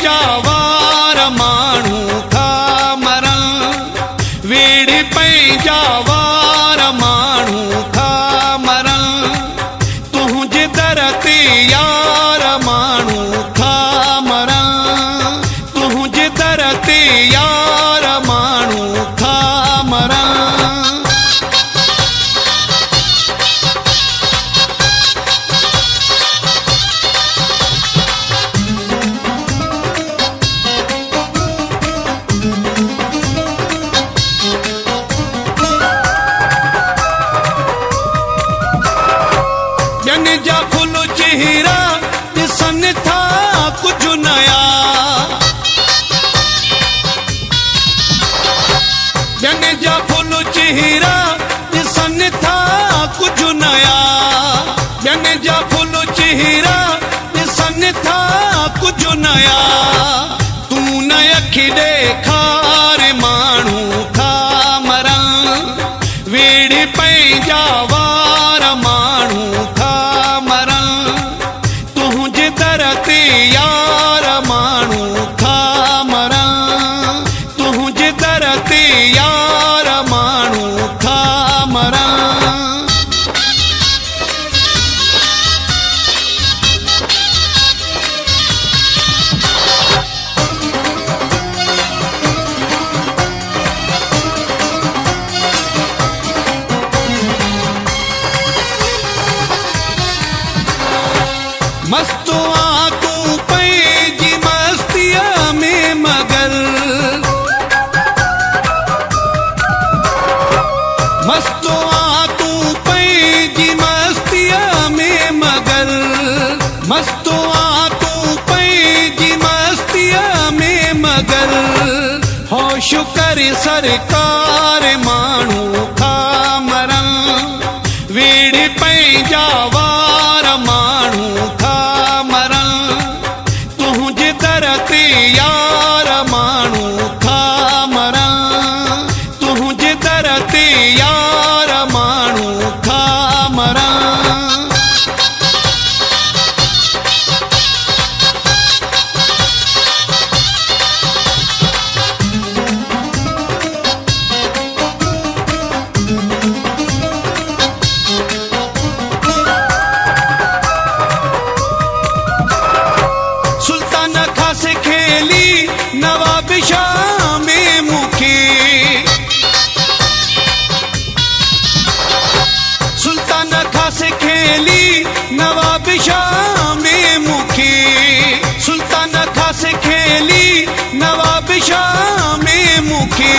पंहिंजा वार माण्हू था मरण, वेड़ी पंहिंजा वार माण्हू था मरण, तुंहिंजे दर ते यार माण्हू था मरण, तुंहिंजे दर ते यार माण्हू था मरण। ॿियनि जा फुल चेहरा ॾिसनि था कुझु नया, ॿियनि जा फुल चेहरा ॾिसनि था कुझु नया, ॿियनि जा फुल चेहरा ॾिसनि था कुझु नया, तूं न अखि ॾेखार माण्हू था मरण, वेड़ी पंहिंजा वार माण्हू था मरण, तुंहिंजे दर ते यार माण्हू था मरण, तुंहिंजे दर ते यार माण्हू था मरण। मस्तु आ तूं पंहिंजी मस्तीअ में मगल, मस्तु आ तूं पंहिंजी मस्तीअ में मगल, मस्तु आ तूं पंहिंजी मस्तीअ में मगल, होश कर सरकार माण्हू था मरण, वेड़ी पंहिंजा वार माण्हू था मरण, तुंहिंजे दर ते यार माण्हू था मरण, तुंहिंजे दर ते यार माण्हू था मरण। सुल्तान खां सिखेली नवाब शाह में मूंखे, सुल्तान खां सिखेली नवाब शाह में मूंखे, सुल्तान खां सिखेली नवाब शाह में मूंखे,